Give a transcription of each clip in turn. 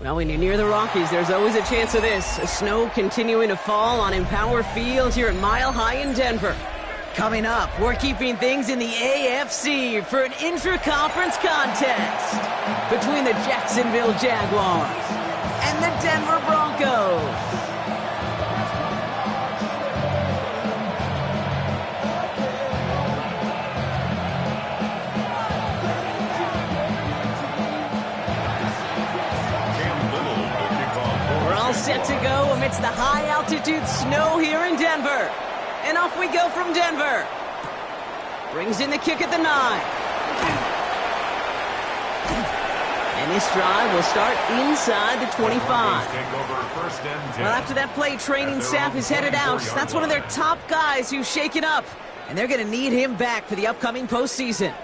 Well, when you're near the Rockies, there's always a chance of this. Snow continuing to fall on Empower Field here at Mile High in Denver. Coming up, we're keeping things in the AFC for an intra-conference contest between the Jacksonville Jaguars and the Denver Broncos. Set to go amidst the high-altitude snow here in Denver. And off we go from Denver. Brings in the kick at the 9. And this drive will start inside the 25. Well, after that play, training staff is headed out. That's one of their top guys who's shaken up. And they're going to need him back for the upcoming postseason.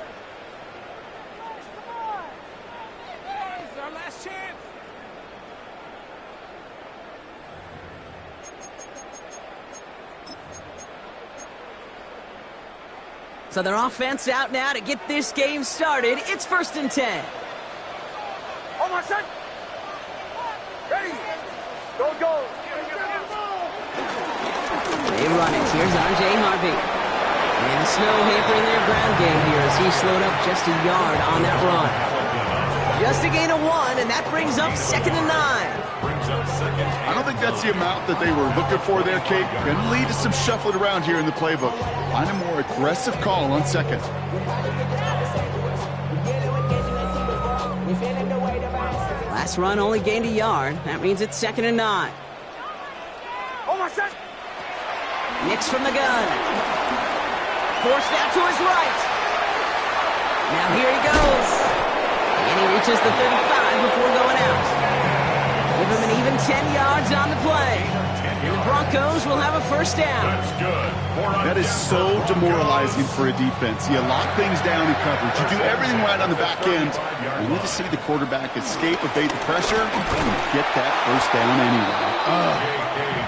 So their offense out now to get this game started. It's 1st and 10. Oh my son! Ready! Go, go! They run it. Here's R.J. Harvey. And the snow hampering their ground game here as he slowed up just a yard on that run. Just a gain of 1, and that brings up 2nd and 9. I don't think that's the amount that they were looking for there, Kate. Going to lead to some shuffling around here in the playbook. Find a more aggressive call on 2nd. Last run only gained a yard. That means it's 2nd and 9. Oh my son! Nix from the gun. Forced out to his right. Now here he goes. And he reaches the 35 before going out. Give him an even 10 yards on the play. And the Broncos will have a 1st down. That is so demoralizing for a defense. You lock things down in coverage. You do everything right on the back end. You need to see the quarterback escape, evade the pressure, and get that 1st down anyway.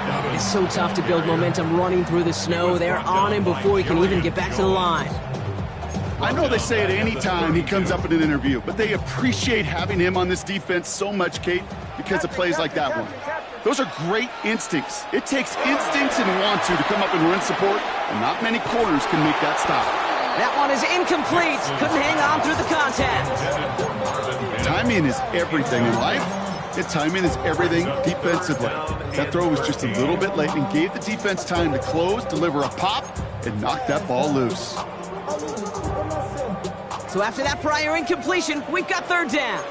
Man, it is so tough to build momentum running through the snow. They're on him before he can even get back to the line. I know they say it any time he comes up in an interview, but they appreciate having him on this defense so much, Kate, because of plays like that one. Those are great instincts. It takes instincts and want to come up and run support, and not many corners can make that stop. That one is incomplete. Couldn't hang on through the contact. Timing is everything in life. And timing is everything defensively. That throw was just a little bit late and gave the defense time to close, deliver a pop, and knock that ball loose. So after that prior incompletion, we've got 3rd down.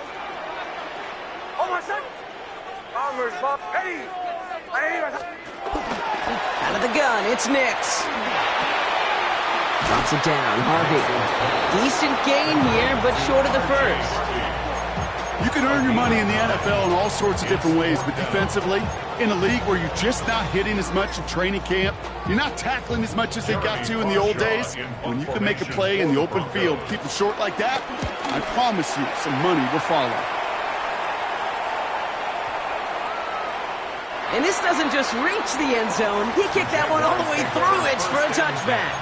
Oh my son! Bombers, Bob. Ready! Out of the gun, it's Nix. Drops it down, Harvey. Decent gain here, but short of the 1st. You can earn your money in the NFL in all sorts of different ways, but defensively, in a league where you're just not hitting as much in training camp, you're not tackling as much as they got to in the old days, when you can make a play in the open field, keep them short like that, I promise you some money will follow. And this doesn't just reach the end zone. He kicked that one all the way through it for a touchback.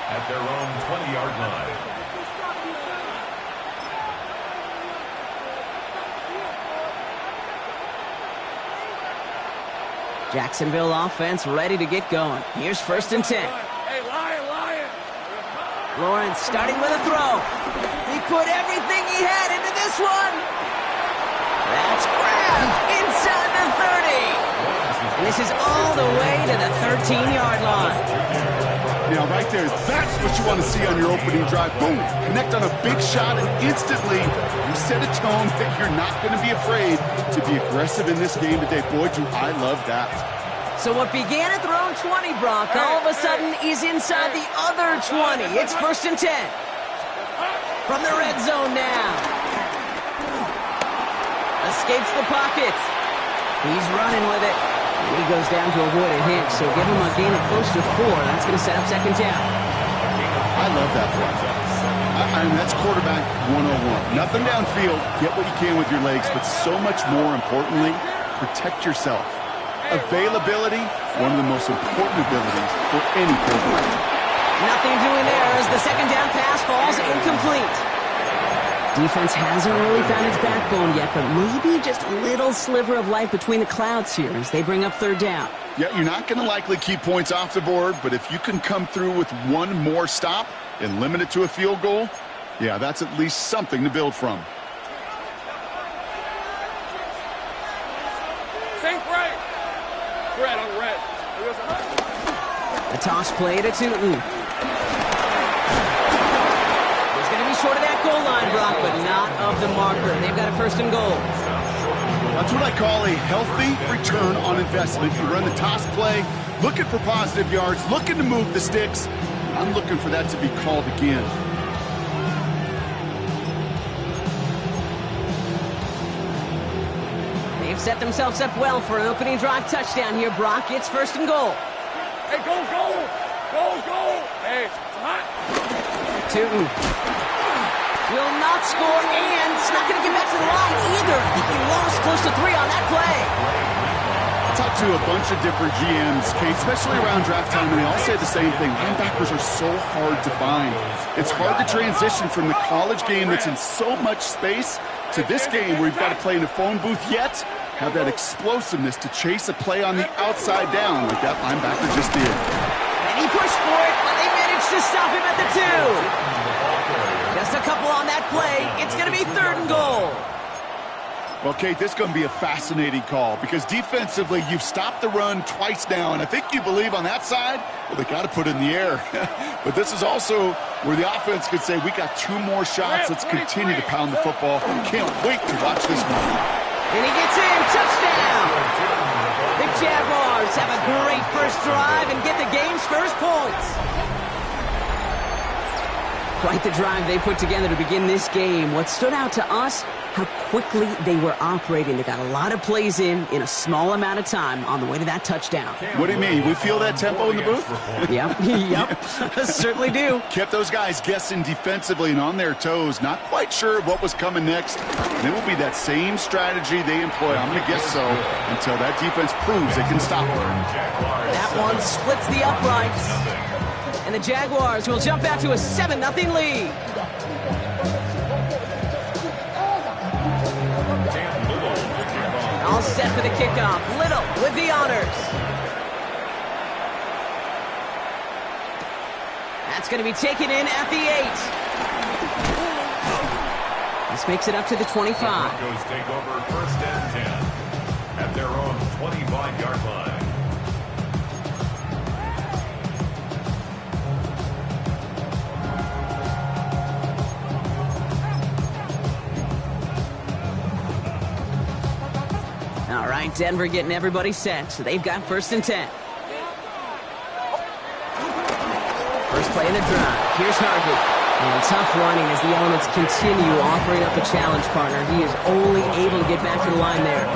At their own 20-yard line. Jacksonville offense ready to get going. Here's 1st and 10. Hey, Lion! Lawrence starting with a throw. He put everything he had into this one. That's grabbed inside the 30. And this is all the way to the 13-yard line. Now, right there, that's what you want to see on your opening drive. Boom! Connect on a big shot, and instantly you set a tone that you're not going to be afraid to be aggressive in this game today. Boy, do I love that. So what began at their own 20, Brock, all of a sudden is inside the other 20. It's 1st and 10. From the red zone now. Escapes the pocket. He's running with it. And he goes down to avoid a hit, so give him a gain of close to 4. That's going to set up 2nd down. I love that play. I mean, that's quarterback 101. Nothing downfield. Get what you can with your legs, but so much more importantly, protect yourself. Availability, one of the most important abilities for any quarterback. Nothing doing there as the 2nd down pass falls incomplete. Defense hasn't really found its backbone yet, but maybe just a little sliver of light between the clouds here as they bring up third down. Yeah, you're not going to likely keep points off the board, but if you can come through with one more stop and limit it to a field goal, yeah, that's at least something to build from. Sink right. Red on red. A toss play to Tootin. He's going to be short of that goal line, Brock, but not of the marker. They've got a first and goal. That's what I call a healthy return on investment. You run the toss play, looking for positive yards, looking to move the sticks. I'm looking for that to be called again. They've set themselves up well for an opening drive touchdown here, Brock. It's first and goal. Hey, go, go! Go, go! Hey, hot! Tootin will not score, and it's not going to get back to the line either. I think he lost close to 3 on that play. I talked to a bunch of different GMs, Kate, especially around draft time, and they all say the same thing. Linebackers are so hard to find. It's hard to transition from the college game that's in so much space to this game where you've got to play in a phone booth, yet have that explosiveness to chase a play on the outside down like that linebacker just did. And he pushed for it, but they managed to stop him at the 2. Just a couple on that play. It's going to be third and goal. Well, Kate, this is going to be a fascinating call because defensively, you've stopped the run twice now, and I think you believe on that side, well, they got to put it in the air. But this is also where the offense could say, we got 2 more shots. Let's continue to pound the football. Can't wait to watch this one. And he gets in. Touchdown. The Jaguars have a great first drive and get the game's first points. Quite the drive they put together to begin this game. What stood out to us, how quickly they were operating. They got a lot of plays in a small amount of time on the way to that touchdown. What do you mean? We feel that tempo in the booth? Yep. Certainly do. Kept those guys guessing defensively and on their toes, not quite sure what was coming next. And it will be that same strategy they employ, I'm going to guess so, until that defense proves they can stop them. That one splits the uprights. And the Jaguars will jump out to a 7-0 lead. All set for the kickoff. Little with the honors. That's going to be taken in at the 8. This makes it up to the 25. Broncos take over first and 10 at their own 25-yard line. All right, Denver getting everybody set. So they've got first and 10. First play in the drive. Here's Harvey. And tough running as the elements continue offering up a challenge partner. He is only able to get back to the line there.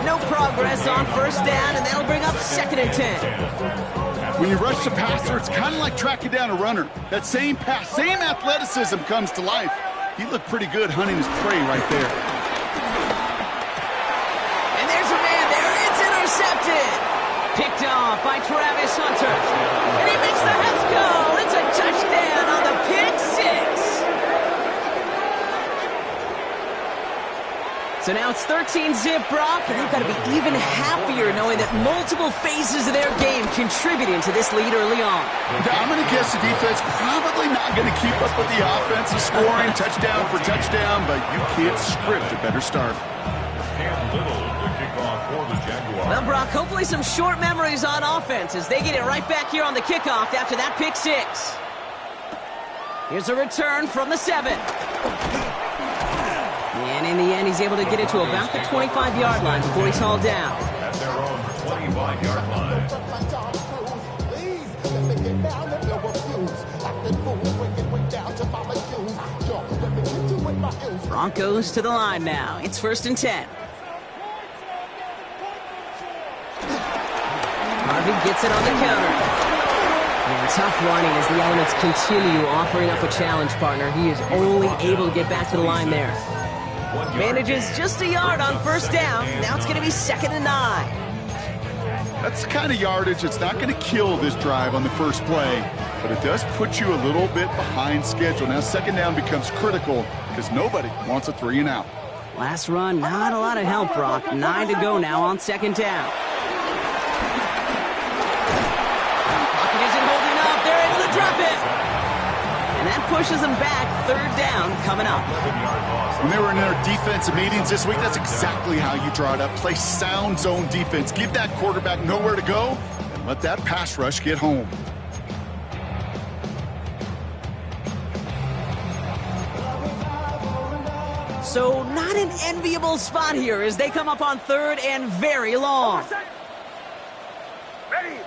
No progress on first down, and that'll bring up second and 10. When you rush the passer, it's kind of like tracking down a runner. That same pass, same athleticism comes to life. He looked pretty good hunting his prey right there. Picked off by Travis Hunter. And he makes the Hets go. It's a touchdown on the pick 6. So now it's 13-zip, Brock, and they've got to be even happier knowing that multiple phases of their game contributing to this lead early on. I'm going to guess the defense probably not going to keep up with the offense of scoring touchdown for touchdown, but you can't script a better start. Well, Brock, hopefully some short memories on offense as they get it right back here on the kickoff after that pick 6. Here's a return from the 7. And in the end, he's able to get it to about the 25-yard line before he's hauled down. At their own 25-yard line. Broncos to the line now. It's first and 10. Harvey gets it on the counter. And tough running as the elements continue offering up a challenge partner. He is only able to get back to the line there. Manages just a yard on first down. Now it's going to be second and 9. That's the kind of yardage that's not going to kill this drive on the first play. but it does put you a little bit behind schedule. Now, second down becomes critical because nobody wants a 3 and out. Last run, not a lot of help, Brock. 9 to go now on second down. Pocket isn't holding up. They're able to drop it. And that pushes them back. Third down coming up. When they were in their defensive meetings this week, that's exactly how you draw it up. Play sound zone defense. Give that quarterback nowhere to go and let that pass rush get home. So not an enviable spot here as they come up on third and very long. Ready.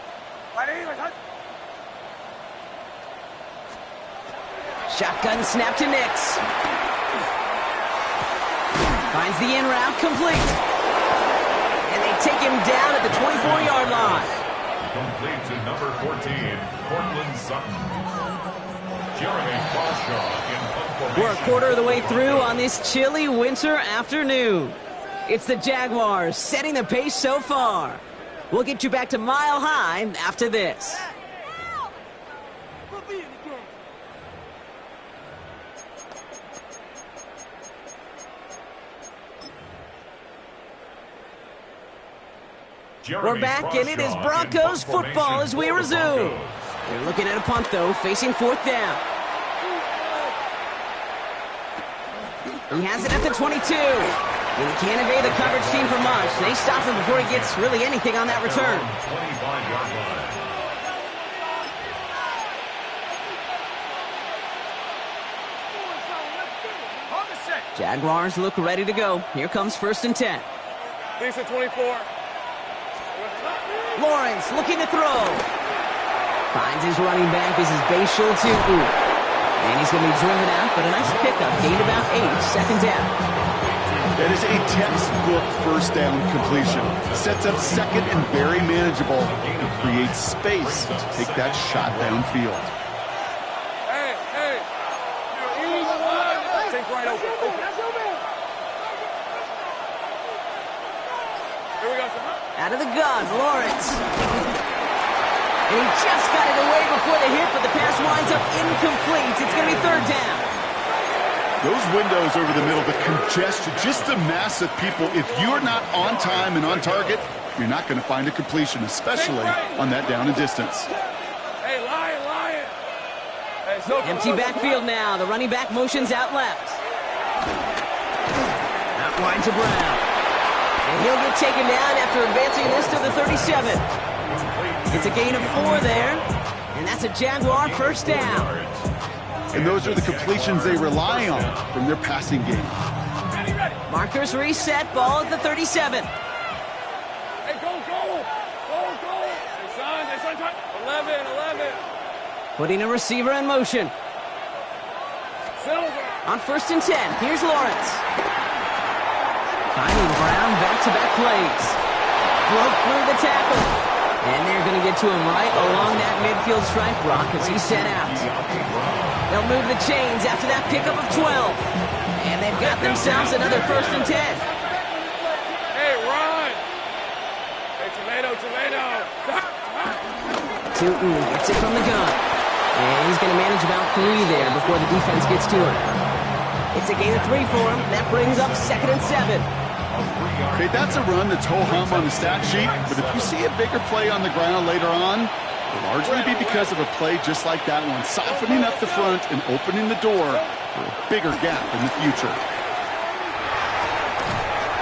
Shotgun snap to Nix. Finds the in route complete. And they take him down at the 24-yard line. Complete to number 14, Cortland Sutton. Jeremy Crawshaw in punt formation. We're a quarter of the way through on this chilly winter afternoon. It's the Jaguars setting the pace so far. We'll get you back to Mile High after this. We're back, and it is Broncos football as we resume. They're looking at a punt, though, facing fourth down. He has it at the 22. And he can't evade the coverage team for much. They stop him before he gets really anything on that return. 25-yard line. Jaguars look ready to go. Here comes 1st and 10. Decent 24. Lawrence looking to throw. Finds his running back. This is Bashal Tutu. And he's going to be driven out, but a nice pickup. Gained about 8, second down. That is a textbook first down completion. Sets up second and very manageable and creates space to take that shot downfield. Hey. Think right open. Here we go, sir. Out of the gun, Lawrence. And he just got it away before the hit, but the pass winds up incomplete. It's going to be third down. Those windows over the middle, the congestion, just the mass of people. If you're not on time and on target, you're not going to find a completion, especially on that down and distance. Hey, lion. Hey, so Empty backfield now. The running back motions out left. Out wide to Brown. And he'll get taken down after advancing this to the 37. It's a gain of 4 there. And that's a Jaguar first down. And those are the completions they rely on from their passing game. Markers reset, ball at the 37. Hey, go. Hey, son. 11. Putting a receiver in motion. Silver. On 1st and 10, here's Lawrence. Finding Brown, back-to-back plays. Broke through the tackle. And they're going to get to him right along that midfield stripe, Brock, as he's set out. They'll move the chains after that pickup of 12. And they've got themselves another 1st and 10. Hey, run. Hey, tomato. Tootin gets it from the gun. And he's going to manage about 3 there before the defense gets to him. It's a gain of 3 for him. That brings up 2nd and 7. Okay, that's a run that's ho-hum on the stat sheet, but if you see a bigger play on the ground later on, it'll largely be because of a play just like that one, softening up the front and opening the door for a bigger gap in the future.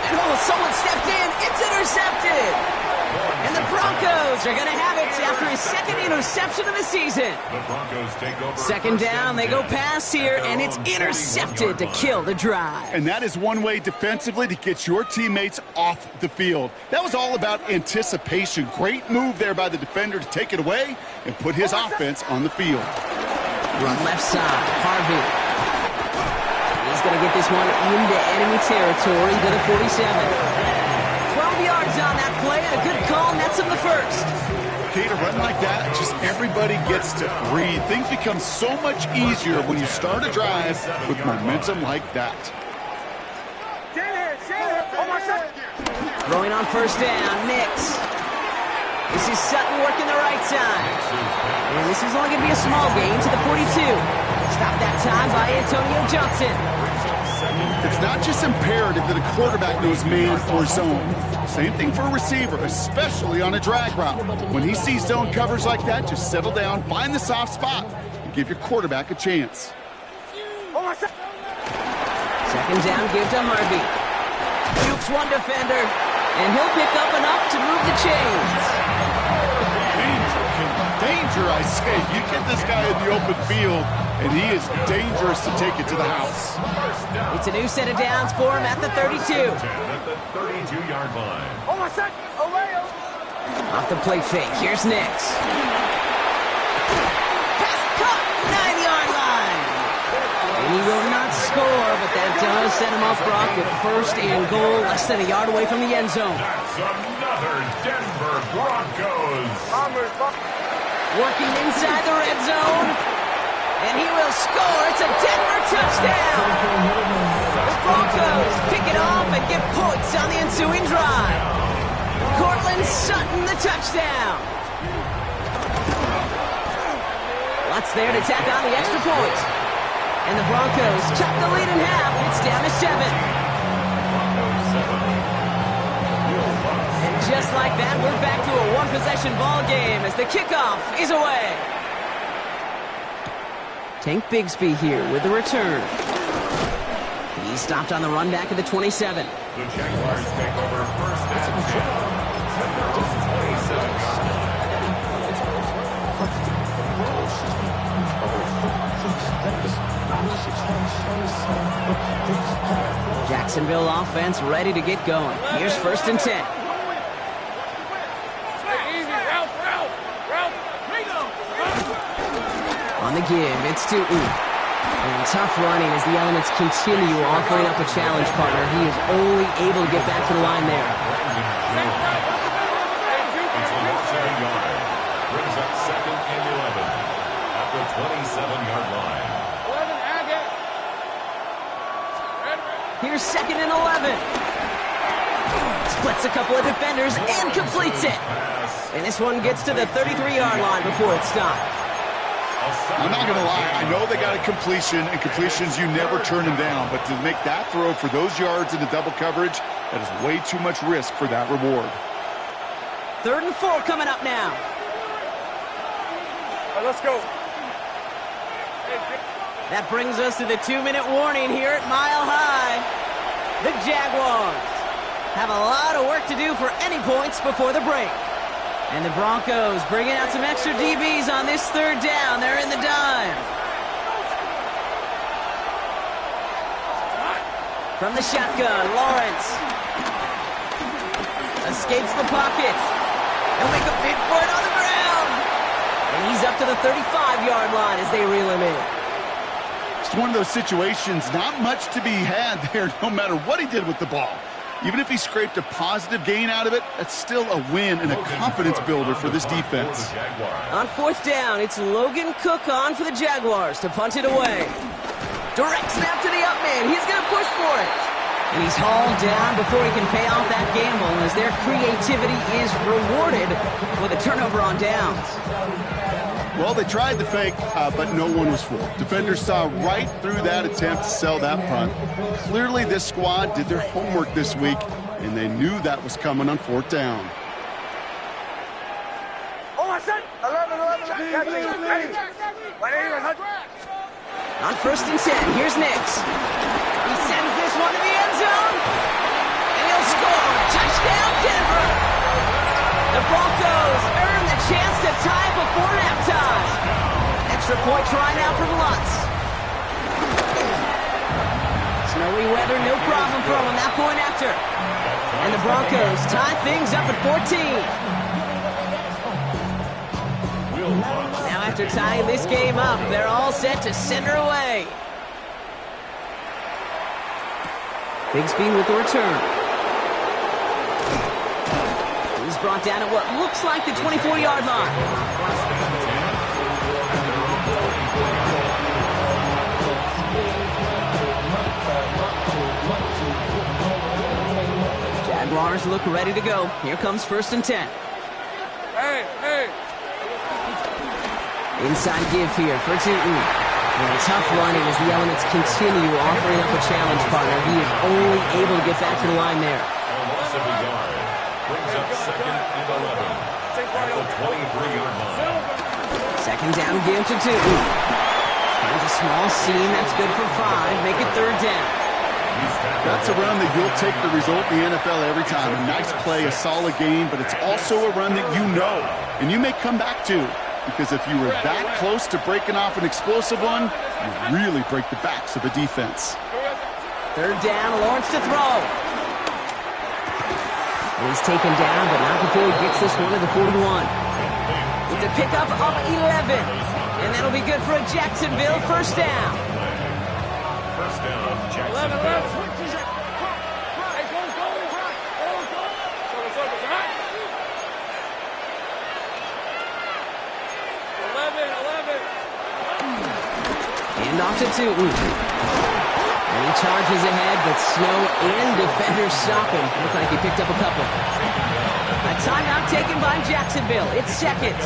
And someone stepped in. It's intercepted. And the Broncos are going to have it after his 2nd interception of the season. The Broncos take over. 2nd down, they go pass here, and it's intercepted to kill the drive. And that is one way defensively to get your teammates off the field. That was all about anticipation. Great move there by the defender to take it away and put his offense on the field. Run left side, Harvey. He's going to get this one into enemy territory to the 47. 12 yards on that play, and a good call nets him the first. Okay, to run like that, just everybody gets to breathe. Things become so much easier when you start a drive with momentum like that. Throwing on 1st down, Nix. This is Sutton working the right side. And this is only going to be a small gain to the 42. Stop that time by Antonio Johnson. It's not just imperative that a quarterback knows man or zone. Same thing for a receiver, especially on a drag route. When he sees zone covers like that, just settle down, find the soft spot, and give your quarterback a chance. Second down, give to Harvey. Dukes one defender, and he'll pick up enough to move the chains. Danger, I say. You get this guy in the open field, and he is dangerous to take it to the house. It's a new set of downs for him at the 32. At the 32-yard line. Off the play fake, here's Nix. Pass caught, 9-yard line. And he will not score, but that does set him off, Brock, with first and goal, less than a yard away from the end zone. That's another Denver Broncos. Working inside the red zone. And he will score. It's a Denver touchdown. The Broncos pick it off and get points on the ensuing drive. Cortland Sutton, the touchdown. Lots there to tack on the extra point. And the Broncos chop the lead in half. It's down to 7. Just like that, we're back to a one-possession ball game as the kickoff is away. Tank Bigsby here with the return. He stopped on the run back at the 27. The Jaguars take over first and 10. Denver's 27. Jacksonville offense ready to get going. Here's first and 10. On the give, it's to And tough running as the elements continue offering up a challenge partner. He is only able to get back to the line there. It's a loss of a yard. Brings up second and 11 at the 27-yard line. Here's second and 11. Splits a couple of defenders and completes it. And this one gets to the 33-yard line before it's stopped. I'm not going to lie. I know they got a completion, and completions, you never turn them down. But to make that throw for those yards into double coverage, that is way too much risk for that reward. 3rd and 4 coming up now. All right, let's go. That brings us to the 2-minute warning here at Mile High. The Jaguars have a lot of work to do for any points before the break. And the Broncos bringing out some extra DBs on this 3rd down. They're in the dime. From the shotgun, Lawrence escapes the pocket. They'll make a bid for it on the ground. And he's up to the 35-yard line as they reel him in. It's one of those situations, not much to be had there, no matter what he did with the ball. Even if he scraped a positive gain out of it, that's still a win and a confidence builder for this defense. On 4th down, it's Logan Cook on for the Jaguars to punt it away. Direct snap to the up man. He's going to push for it. And he's hauled down before he can pay off that gamble as their creativity is rewarded with a turnover on downs. Well, they tried the fake, but no one was fooled. Defenders saw right through that attempt to sell that punt. Clearly, this squad did their homework this week, and they knew that was coming on 4th down. On 1st and 10, here's Nix. He sends this one to the end zone, and he'll score. Touchdown, Denver! The Broncos earn the chance to tie before halftime. Extra point try now from Lutz. Snowy weather, no problem for him on that point after. And the Broncos tie things up at 14. Now after tying this game up, they're all set to send her away. Bigsby with the return. He's brought down at what looks like the 24-yard line. Jaguars look ready to go. Here comes 1st and 10. Inside give here for Tootin. And tough running as the elements continue offering up a challenge partner. He is only able to get back to the line there. A loss of a yard. Brings up 2nd and 11. At the 23-yard line. Second down give to Tootin. Finds a small seam. That's good for 5. Make it 3rd down. That's a run that you'll take the result in the NFL every time. A nice play, a solid game, but it's also a run that you know and you may come back to. Because if you were that close to breaking off an explosive one, you really break the backs of a defense. 3rd down, Lawrence to throw. And he's taken down, but not before he gets this one to the 41. It's a pickup of 11. And that'll be good for a Jacksonville 1st down. First down, Jacksonville. 11. Hand off to Tootin. And he charges ahead, but Snow and defenders stop him. Look like he picked up a couple. A timeout taken by Jacksonville. It's 2nd.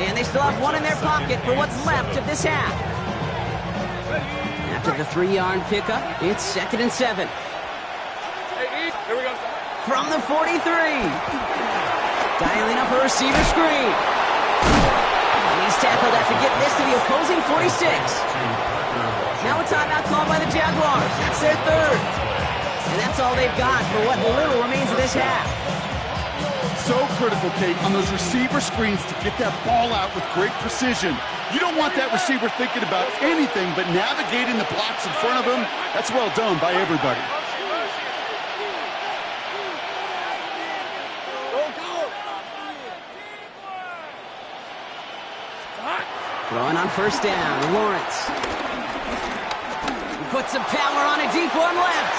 And they still have one in their pocket for what's left of this half. After the 3-yard pickup, it's 2nd and 7. Here we go. From the 43. Dialing up a receiver screen. He's tackled after getting this to the opposing 46. Now a timeout called by the Jaguars. That's their 3rd. And that's all they've got for what little remains of this half. So critical, Kate, on those receiver screens to get that ball out with great precision. You don't want that receiver thinking about anything but navigating the blocks in front of him. That's well done by everybody. Throwing on 1st down, Lawrence. He puts some power on a deep one left.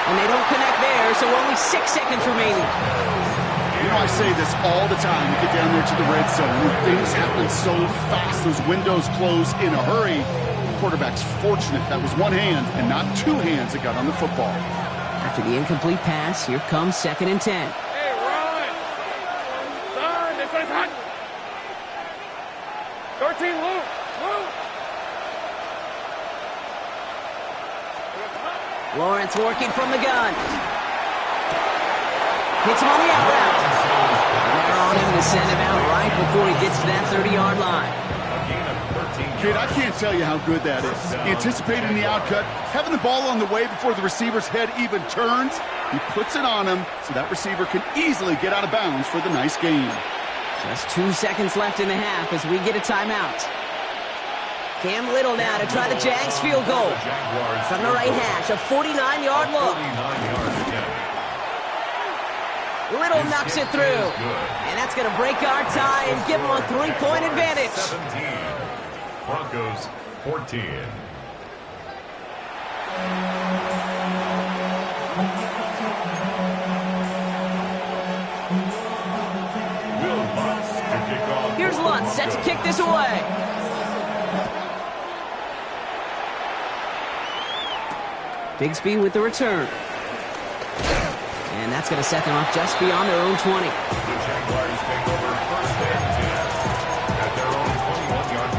And they don't connect there, so only 6 seconds remaining. You know, I say this all the time. You get down there to the red zone. Things happen so fast. Those windows close in a hurry. The quarterback's fortunate that was one hand and not 2 hands that got on the football. After the incomplete pass, here comes 2nd and 10. Hey, run! Son, this one's hot! 13, Luke! Lawrence working from the gun. Hits him on the out route. And they're on him to send him out right before he gets to that 30-yard line. Kid, I can't tell you how good that is. Anticipating the outcut, having the ball on the way before the receiver's head even turns, he puts it on him so that receiver can easily get out of bounds for the nice gain. Just 2 seconds left in the half as we get a timeout. Cam Little now to try the Jags field goal. From the right hash, a 49-yard look. Little knocks it through. And that's going to break our tie and give them a 3-point advantage. 17. Broncos 14. Here's Lutz set to kick this away. Bigsby with the return. And that's going to set them up just beyond their own 20. The Jaguars take over 1st and 10 at their own 21-yard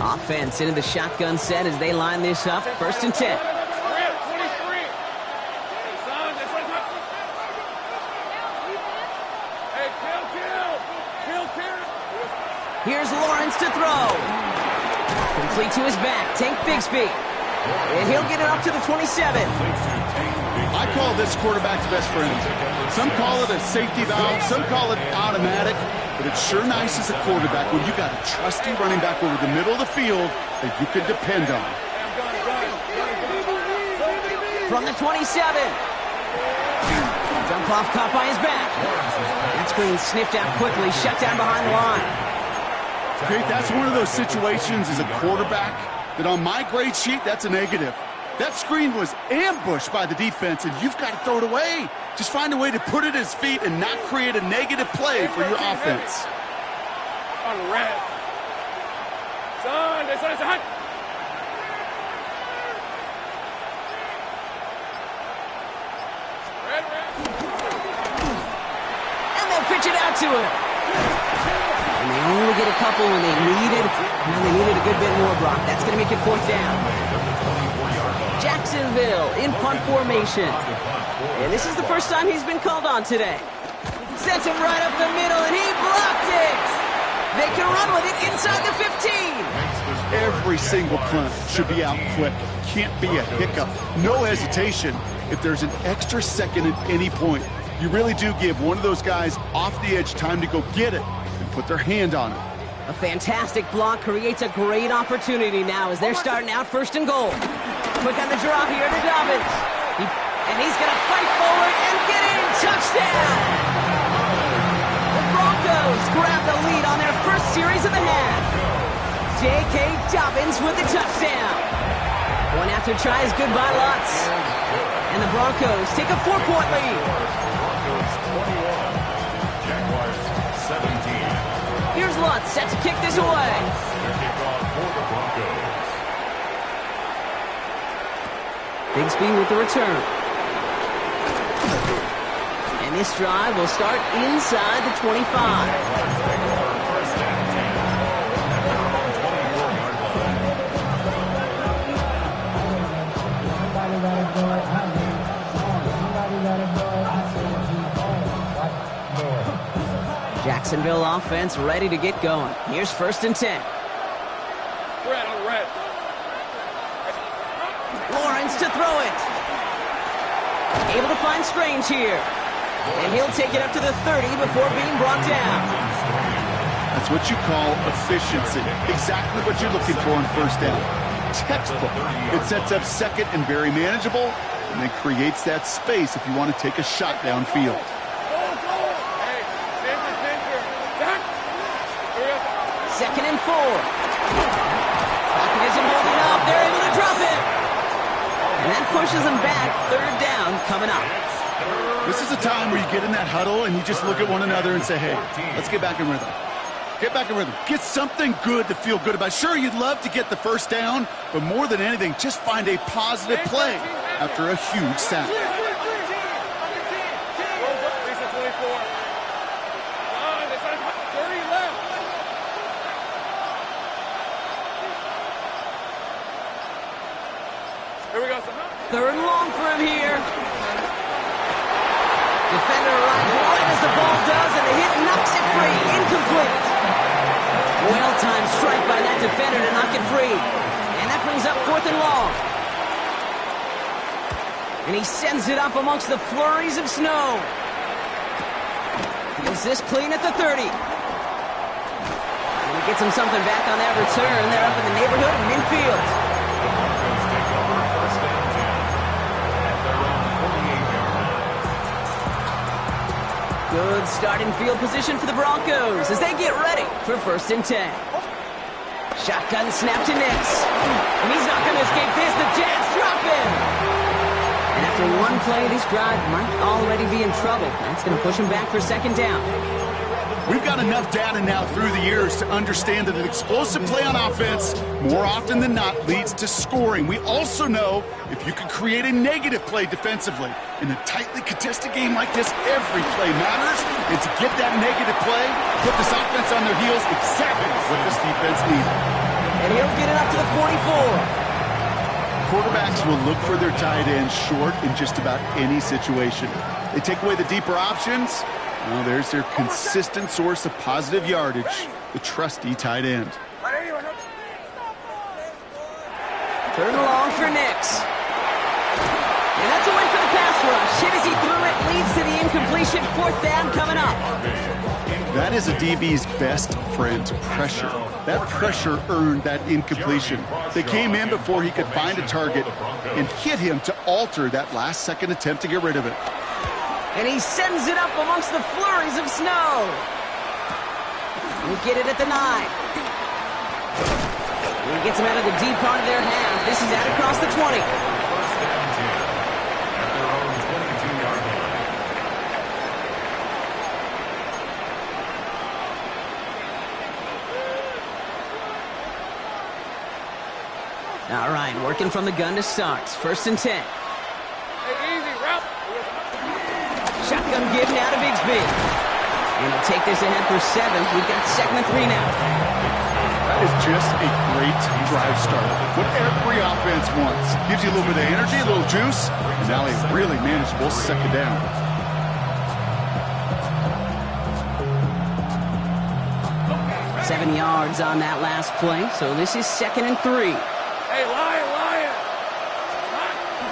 line. Offense into the shotgun set as they line this up. 1st and 10. Here's Lawrence to throw. Complete to his back. Tank Bigsby. And he'll get it up to the 27. I call this quarterback's best friend. Some call it a safety valve. Some call it automatic. But it's sure nice as a quarterback when you got a trusty running back over the middle of the field that you can depend on. From the 27. Jump off caught by his back. That screen sniffed out quickly. Shut down behind the line. Okay, that's one of those situations as a quarterback that on my grade sheet, that's a negative. That screen was ambushed by the defense, and you've got to throw it away. Just find a way to put it at his feet and not create a negative play for your offense. On red. And they'll pitch it out to him. And they only get a couple when they needed. Now they needed a good bit more, Brock. That's going to make it 4th down. Jacksonville in punt formation. And this is the first time he's been called on today. Sends him right up the middle, and he blocked it. They can run with it inside the 15. Every single punt should be out quick. Can't be a hiccup. No hesitation. If there's an extra second at any point, you really do give one of those guys off the edge time to go get it and put their hand on it. A fantastic block creates a great opportunity now as they're starting out 1st and goal. Quick on the draw here to Dobbins. And he's going to fight forward and get in. Touchdown! The Broncos grab the lead on their first series of the half. J.K. Dobbins with the touchdown. One after tries, goodbye Lutz. And the Broncos take a 4-point lead. Broncos 21, Jaguars 17. Here's Lutz set to kick this away. Their kickoff for the Broncos. Bigsby with the return. And this drive will start inside the 25. First and 10. At their own 24-yard line. Jacksonville offense ready to get going. Here's 1st and 10. Red. Lawrence to throw it. Able to find Strange here. And he'll take it up to the 30 before being brought down. That's what you call efficiency. Exactly what you're looking for in 1st down. Textbook. It sets up 2nd and very manageable, and then creates that space if you want to take a shot downfield. Hey, center. 2nd and 4. Pocket isn't holding up. They're able to drop it. And that pushes them back. 3rd down coming up. This is a time where you get in that huddle and you just look at one another and say, hey, let's get back in rhythm. Get back in rhythm. Get something good to feel good about. Sure, you'd love to get the 1st down, but more than anything, just find a positive play after a huge sack. Here we go. 3rd and long for him here. Defender arrives right as the ball does, and the hit knocks it free. Incomplete. Well-timed strike by that defender to knock it free. And that brings up 4th and long. And he sends it up amongst the flurries of snow. Feels this clean at the 30. And he gets him something back on that return. They're up in the neighborhood of midfield. The Broncos take over 1st and 10 at their own 48-yard line. Good starting field position for the Broncos as they get ready for 1st and 10. Shotgun snap to Nix. And he's not going to escape this. The Jets drop him. And after one play, this drive might already be in trouble. That's going to push him back for 2nd down. We've got enough data now through the years to understand that an explosive play on offense, more often than not, leads to scoring. We also know if you can create a negative play defensively. In a tightly contested game like this, every play matters. And to get that negative play, put this offense on their heels, exactly what this defense needed. And he'll get it up to the 44. Quarterbacks will look for their tight end short in just about any situation. They take away the deeper options. Well, there's their consistent source of positive yardage, the trusty tight end. 3rd and long for Nix. And that's a win for the pass rush. Hit as he threw it, leads to the incompletion. 4th down coming up. That is a DB's best friend, pressure. That pressure earned that incompletion. They came in before he could find a target and hit him to alter that last-second attempt to get rid of it. And he sends it up amongst the flurries of snow. He'll get it at the 9. And he gets him out of the deep part of their half. This is out across the 20. 1st and 10 at their own 22-yard line. All right, working from the gun to start. 1st and 10. Hey, easy, route. Shotgun give now to Bigsby. And he'll take this ahead for 7. We've got 2nd and 3 now. That is just a great drive start. What every offense wants. Gives you a little bit of energy, a little juice, and now a really manageable 2nd down. Seven yards on that last play, so this is 2nd and 3. Hey, Lion.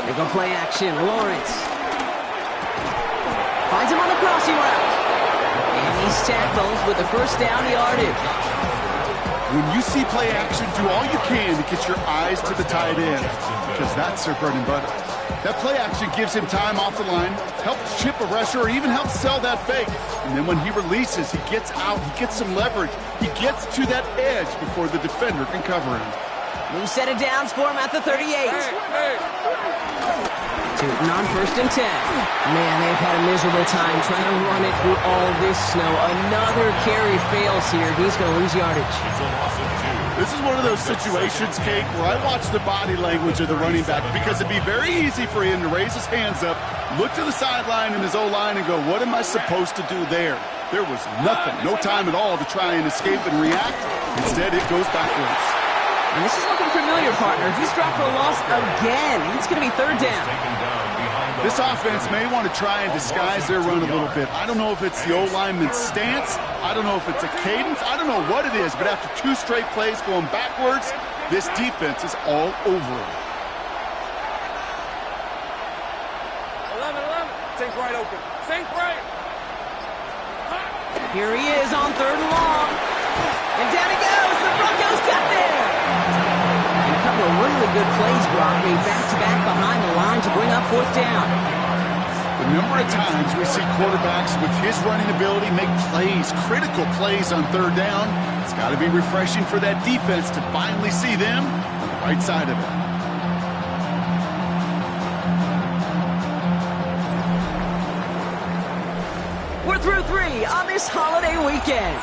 They go play action. Lawrence finds him on the crossing route. And he's tackled with the 1st down yardage. When you see play action, do all you can to get your eyes to the tight end, because that's their bread and butter. That play action gives him time off the line, helps chip a rusher, or even helps sell that fake. And then when he releases, he gets out, he gets some leverage. He gets to that edge before the defender can cover him. New set of downs for him at the 38. Hey. Tootin on 1st and 10. Man, they've had a miserable time trying to run it through all this snow. Another carry fails here. He's going to lose yardage. It's a loss of 2. This is one of those situations, Kate, where I watch the body language of the running back, because it'd be very easy for him to raise his hands up, look to the sideline in his O-line and go, what am I supposed to do there? There was nothing, no time at all to try and escape and react. Instead, it goes backwards. And this is looking familiar, partner. He's dropped for a loss again. It's going to be 3rd down. This offense may want to try and disguise their run a little bit. I don't know if it's the O-lineman's stance. I don't know if it's a cadence. I don't know what it is, but after 2 straight plays going backwards, this defense is all over it. 11. Sink right open. Sink right. Here he is on 3rd and long. And down he goes. The Broncos got there. And a couple of really good plays brought me back-to-back behind the line to bring up 4th down. The number of times we see quarterbacks with his running ability make plays, critical plays on 3rd down, it's got to be refreshing for that defense to finally see them on the right side of it. We're through 3 on this holiday weekend.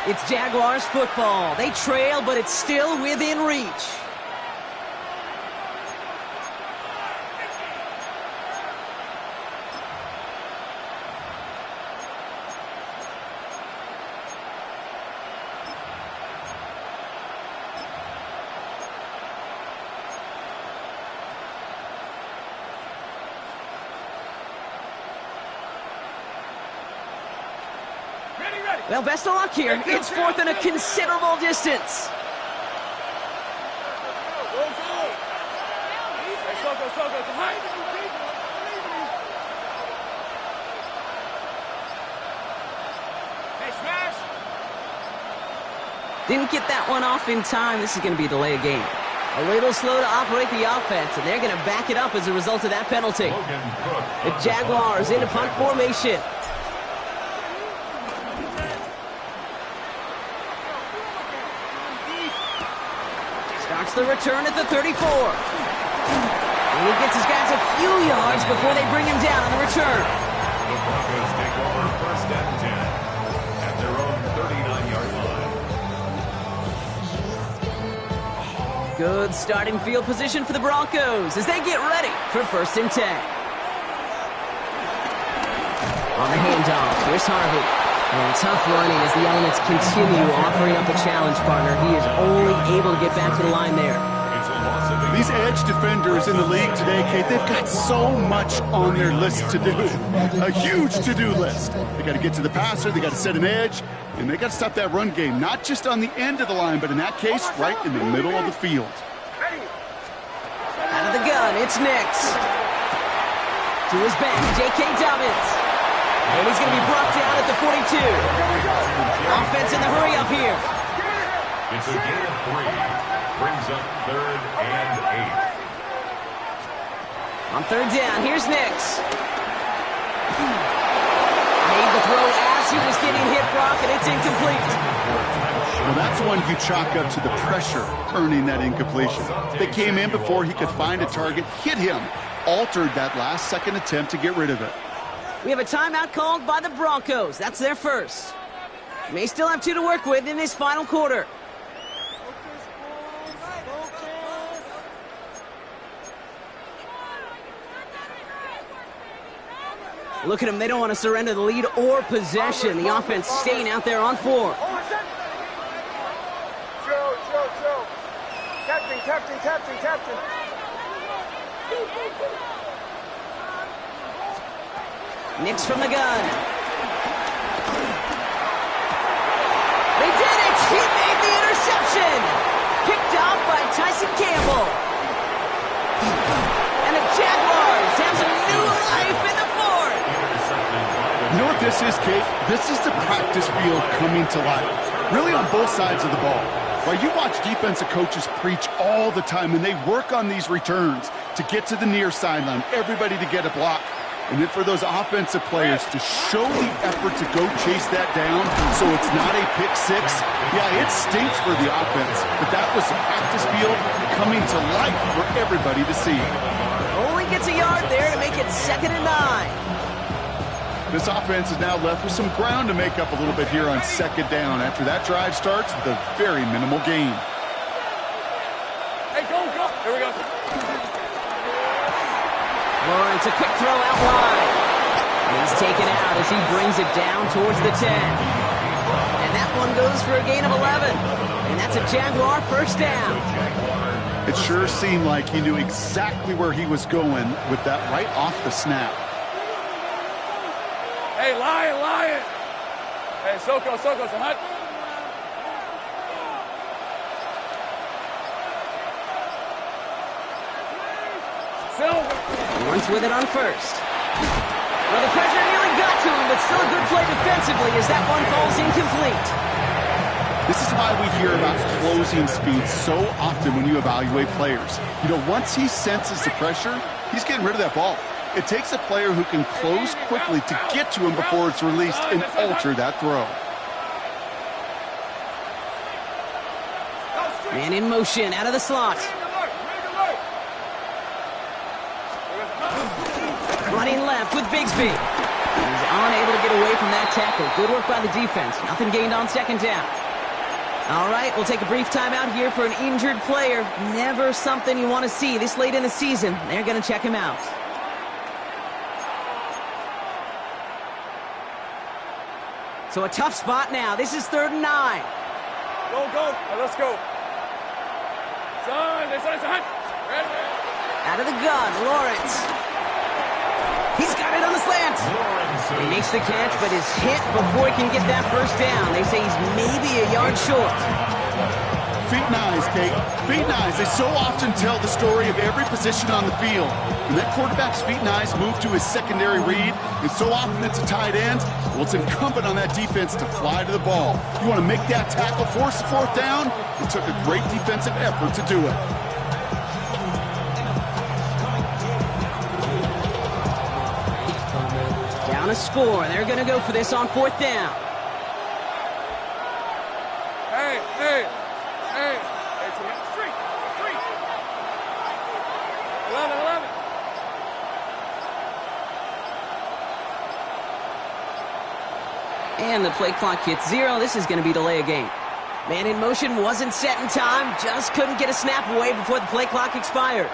It's Jaguars football. They trail, but it's still within reach. Well, best of luck here. It's 4th and a considerable distance. Go. Hey, so go. Hey, smash. Didn't get that one off in time. This is going to be a delay of game. A little slow to operate the offense, and they're going to back it up as a result of that penalty. The Jaguars into punt formation. Starts the return at the 34. And he gets his guys a few yards before they bring him down on the return. The Broncos take over 1st and 10 at their own 39-yard line. Good starting field position for the Broncos as they get ready for 1st and 10. On the handoff, here's Harvey. And tough running as the elements continue offering up the challenge, partner. He is only able to get back to the line there. These edge defenders in the league today, Kate, they've got so much on their list to do. A huge to-do list. They got to get to the passer, they got to set an edge, and they got to stop that run game, not just on the end of the line, but in that case, right in the middle of the field. Out of the gun, it's Nix. To his back, J.K. Dobbins. And he's going to be brought down at the 42. Offense in the hurry up here. It's a gain of 3. Brings up 3rd and 8. On 3rd down, here's Nix. Made the throw as he was getting hit, Brock, and it's incomplete. Well, that's one you chalk up to the pressure earning that incompletion. They came in before he could find a target, hit him, altered that last-second attempt to get rid of it. We have a timeout called by the Broncos. That's their first. May still have 2 to work with in this final quarter. Look at them. They don't want to surrender the lead or possession. The offense staying out there on 4. Chill. Captain. Nix from the gun. They did it! He made the interception! Picked off by Tyson Campbell. And the Jaguars have some new life in the 4th. You know what this is, Kate? This is the practice field coming to life. Really on both sides of the ball. While you watch defensive coaches preach all the time, and they work on these returns to get to the near sideline, everybody to get a block. And then for those offensive players to show the effort to go chase that down so it's not a pick 6. Yeah, it stinks for the offense, but that was the practice field coming to life for everybody to see. Only gets a yard there to make it 2nd and 9. This offense is now left with some ground to make up a little bit here on 2nd down. After that drive starts, the very minimal gain. Hey, go. Here we go. Lawrence, a quick throw out wide. He's taken out as he brings it down towards the 10. And that one goes for a gain of 11. And that's a Jaguar 1st down. It sure seemed like he knew exactly where he was going with that right off the snap. Hey, Lion. Hey, Soko, it's a hunt. Silver. Lawrence with it on 1st. Well, the pressure nearly got to him, but still a good play defensively as that one falls incomplete. This is why we hear about closing speed so often when you evaluate players. You know, once he senses the pressure, he's getting rid of that ball. It takes a player who can close quickly to get to him before it's released and alter that throw. Man in motion, out of the slot. Running left with Bigsby. He's unable to get away from that tackle. Good work by the defense. Nothing gained on 2nd down. All right, we'll take a brief timeout here for an injured player. Never something you want to see this late in the season. They're going to check him out. So a tough spot now. This is 3rd and 9. Go. Right, let's go. Son, it's a hunt. Ready? Out of the gun, Lawrence. He's got it on the slant. He makes the catch, but is hit before he can get that 1st down. They say he's maybe a yard short. Feet and eyes, Kate. Feet and eyes. They so often tell the story of every position on the field. When that quarterback's feet and eyes move to his secondary read, and so often it's a tight end, well, it's incumbent on that defense to fly to the ball. You want to make that tackle, force the 4th down? It took a great defensive effort to do it. Down a score. They're going to go for this on 4th down. Hey. Street. 11. And the play clock hits 0. This is going to be delay a game. Man in motion wasn't set in time. Just couldn't get a snap away before the play clock expired.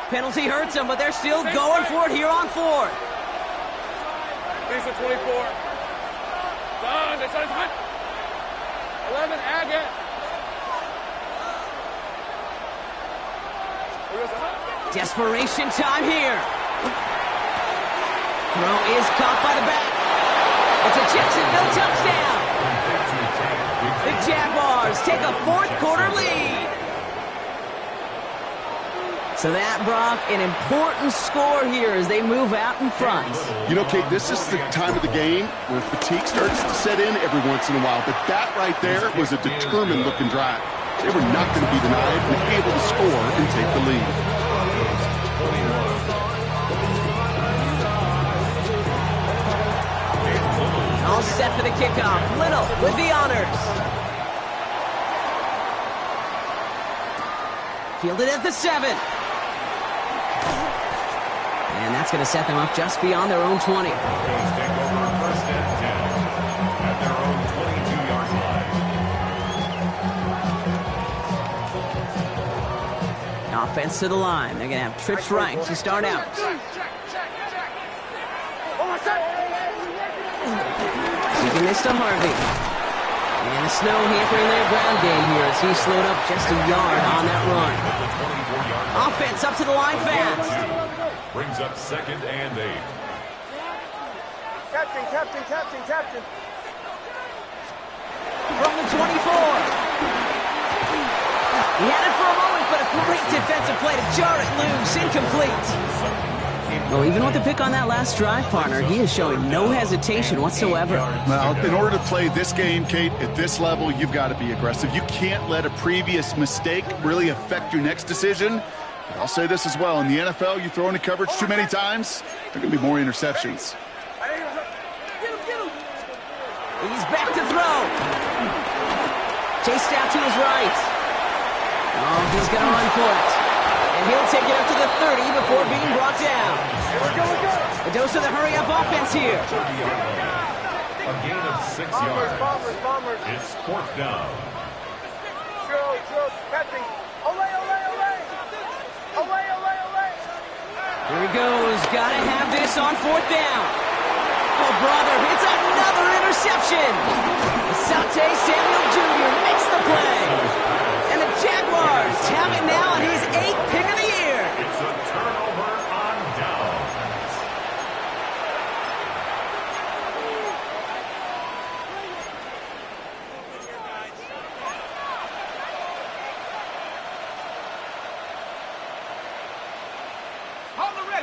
Penalty hurts them, but they're still going for it here on 4th. These are 24. Done. It's hunt. 11, Agate. Desperation time here. Throw is caught by the back. It's a Jacksonville touchdown. The Jaguars take a 4th quarter lead. So that, Brock, an important score here as they move out in front. You know, Kate, this is the time of the game where fatigue starts to set in every once in a while. But that right there was a determined-looking drive. They were not going to be denied and able to score and take the lead. All set for the kickoff. Little with the honors. Fielded at the 7. And that's going to set them up just beyond their own 20. Offense to the line. They're going to have trips right to start out. Keeping this to Harvey. And the snow hampering their ground game here as he slowed up just a yard on that run. Offense up to the line fast. Brings up 2nd and 8. Captain. From the 24. He had it for a moment, but a great defensive play to jar it loose. Incomplete. Well, even with the pick on that last drive, partner, he is showing no hesitation whatsoever. Well, in order to play this game, Kate, at this level, you've got to be aggressive. You can't let a previous mistake really affect your next decision. But I'll say this as well. In the NFL, you throw into coverage too many times, there are going to be more interceptions. He's back to throw. Chased out to his right. Oh, he's going to run for it. And he'll take it up to the 30 before being brought down. A dose of the hurry-up offense here. A gain of 6 yards. It's 4th down. Here he goes. Got to have this on 4th down. Oh, brother, it's another interception. Asante Samuel Jr. makes the play. And the Jaguars have it now on his 8th pick of the year. It's a turnover on downs.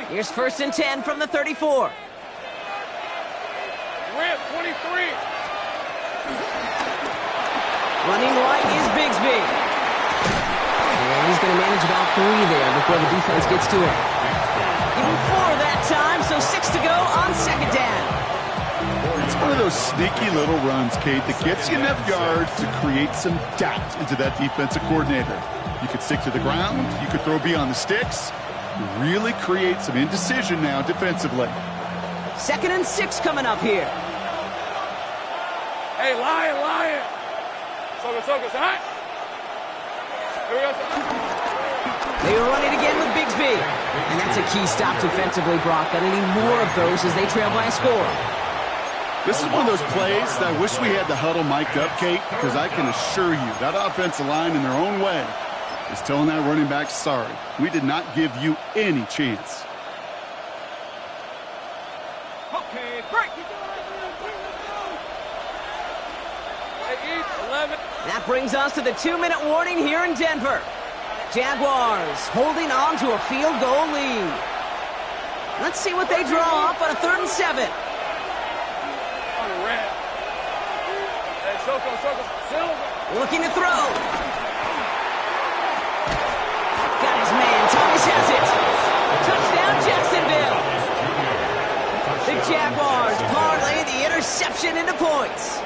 Here's 1st and 10 from the 34. Rip, 23. Running right is Bigsby. And he's going to manage about 3 there before the defense gets to him. Give him 4 that time, so 6 to go on 2nd down. It's one of those sneaky little runs, Kate, that gets you enough yards to create some doubt into that defensive coordinator. You could stick to the ground. You could throw beyond the sticks. You really create some indecision now defensively. 2nd and 6 coming up here. Hey, Lion. Soka, huh? Here we go. They run it again with Bigsby. And that's a key stop defensively, Brock. Gonna need more of those as they trail by a score. This is one of those plays that I wish we had the huddle mic'd up, Kate, because I can assure you that offensive line in their own way is telling that running back, sorry, we did not give you any chance. Okay, break. 11. That brings us to the 2-minute warning here in Denver. Jaguars holding on to a field goal lead. Let's see what they draw up on a 3rd and 7. On the red. Hey, Soko, Silver. Looking to throw. Got his man. Thomas has it. Touchdown, Jacksonville. The Jaguars parlay the interception into points.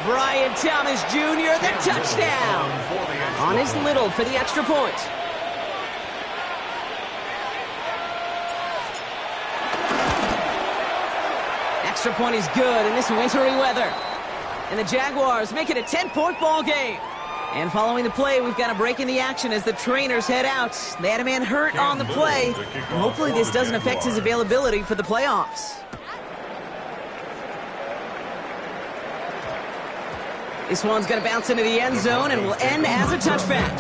Brian Thomas Jr., the touchdown. On his little for the extra point. Extra point is good in this wintry weather. And the Jaguars make it a 10-point ball game. And following the play, we've got a break in the action as the trainers head out. They had a man hurt on the play. And hopefully this doesn't affect his availability for the playoffs. This one's going to bounce into the end zone and will end as a touchback.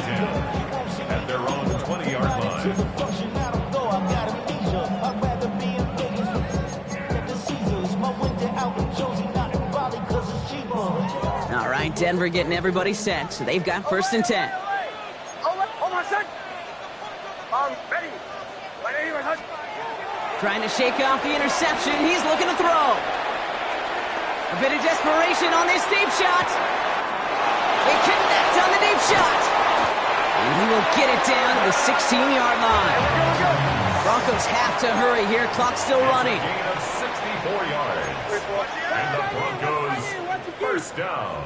At their own 20-yard line. All right, Denver getting everybody set. So they've got 1st and 10. Hold on, son. Ready. Trying to shake off the interception. He's looking to throw. A bit of desperation on this deep shot. They connect on the deep shot. And he will get it down to the 16-yard line. Broncos have to hurry here. Clock still running. Gain of 64 yards. And the Broncos 1st down.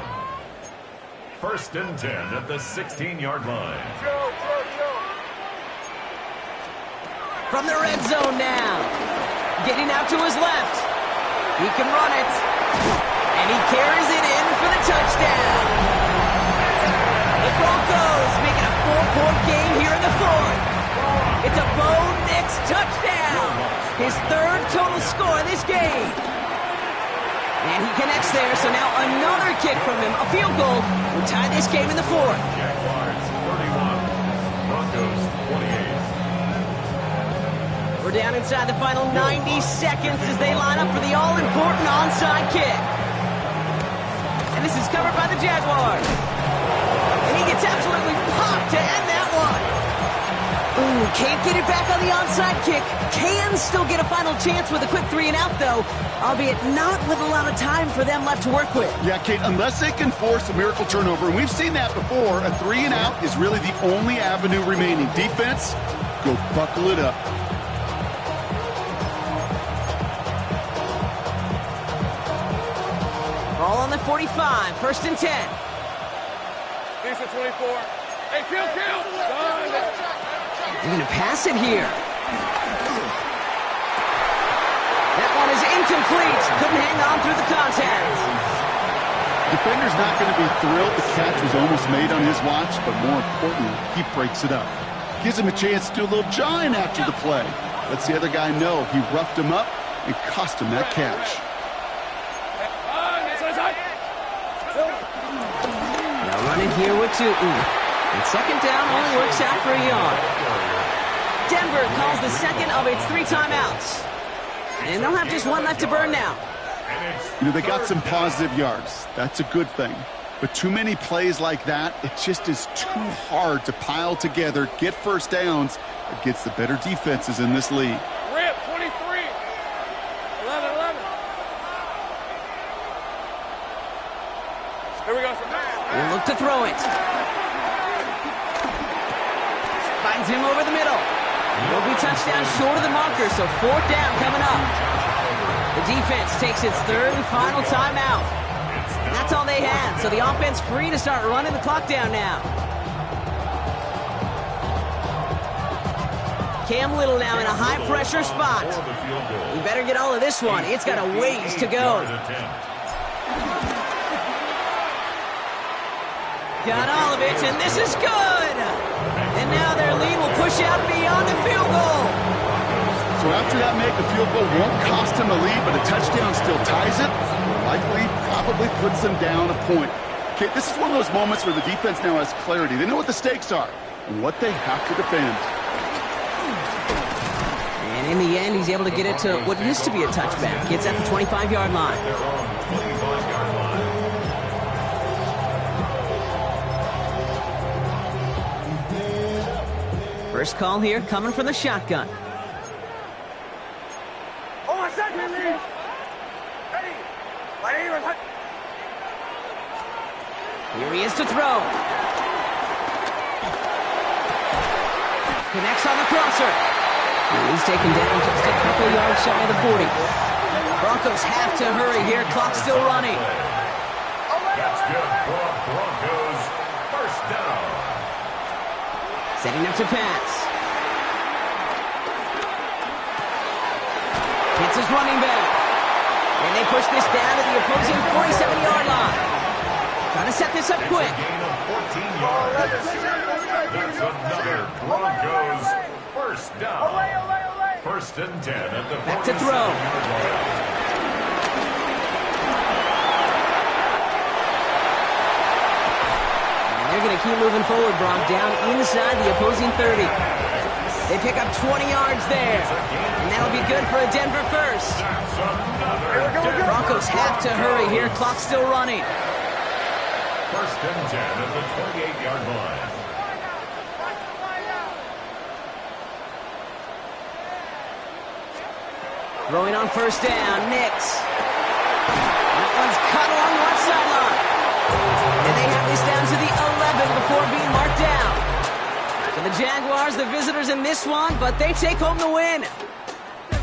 1st and 10 at the 16-yard line. From the red zone now. Getting out to his left. He can run it. And he carries it in for the touchdown. The Broncos make it a 4-point game here in the 4th. It's a Bo Nix touchdown. His third total score this game. And he connects there, so now another kick from him. A field goal will tie this game in the fourth. Jaguars 31, Broncos 28. We're down inside the final 90 seconds as they line up for the all-important onside kick. And this is covered by the Jaguars. And he gets absolutely popped to end that one. Ooh, can't get it back on the onside kick. Can still get a final chance with a quick 3-and-out, though, albeit not with a lot of time for them left to work with. Yeah, Kate, unless they can force a miracle turnover, and we've seen that before, a 3-and-out is really the only avenue remaining. Defense, go buckle it up. Ball on the 45, 1st and 10. Decent 24. Hey, kill! They're going to pass it here. That one is incomplete. Couldn't hang on through the contact. Defender's not going to be thrilled the catch was almost made on his watch, but more importantly, he breaks it up. Gives him a chance to do a little jawing after the play. Lets the other guy know he roughed him up and cost him that catch. Now running here with Tootin. And 2nd down only works out for a yard. Denver calls the second of its 3 timeouts. And they'll have just one left to burn now. You know, they got some positive yards. That's a good thing. But too many plays like that, it just is too hard to pile together, get first downs against the better defenses in this league. Rip, 23. 11. Here we go. We'll look to throw it. Finds him over the middle. Will be touchdown short of the marker, so 4th down coming up. The defense takes its 3rd and final timeout. That's all they had, so the offense free to start running the clock down now. Cam Little now in a high-pressure spot. You better get all of this one. It's got a ways to go. Got all of it, and this is good! And now their lead will push out beyond the field goal. So after that make, the field goal won't cost him a lead, but a touchdown still ties it. Likely, probably puts them down a point. Okay, this is one of those moments where the defense now has clarity. They know what the stakes are and what they have to defend. And in the end, he's able to get it to what used to be a touchback. Gets at the 25-yard line. First call here coming from the shotgun. Here he is to throw. Connects on the crosser. And he's taken down just a couple yards shy of the 40. Broncos have to hurry here. Clock's still running. That's good for Broncos. 1st down. Setting up to pass. Hits his running back. And they push this down to the opposing 47-yard line. Trying to set this up quick. Gain of 14 yards. That's another Broncos 1st down. 1st and 10 at the back to throw. They're going to keep moving forward, Brock, down inside the opposing 30. They pick up 20 yards there, and that'll be good for a Denver first. Broncos have to hurry here. Clock's still running. 1st and 10 at the 28-yard line. Throwing on 1st down, Nix. That one's cut along the left sideline. And they have this down to the 11 before being marked down. So the Jaguars, the visitors in this one, but they take home the win.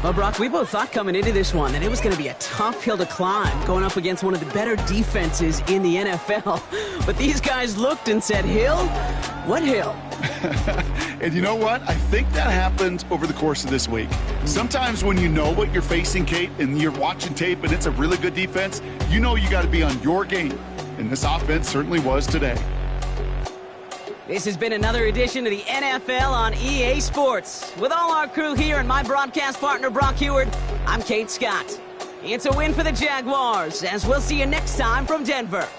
Well, Brock, we both thought coming into this one that it was going to be a tough hill to climb going up against one of the better defenses in the NFL. But these guys looked and said, Hill? What hill? And you know what? I think that happened over the course of this week. Sometimes when you know what you're facing, Kate, and you're watching tape and it's a really good defense, you know you got to be on your game. And this offense certainly was today. This has been another edition of the NFL on EA Sports. With all our crew here and my broadcast partner, Brock Heward, I'm Kate Scott. It's a win for the Jaguars, as we'll see you next time from Denver.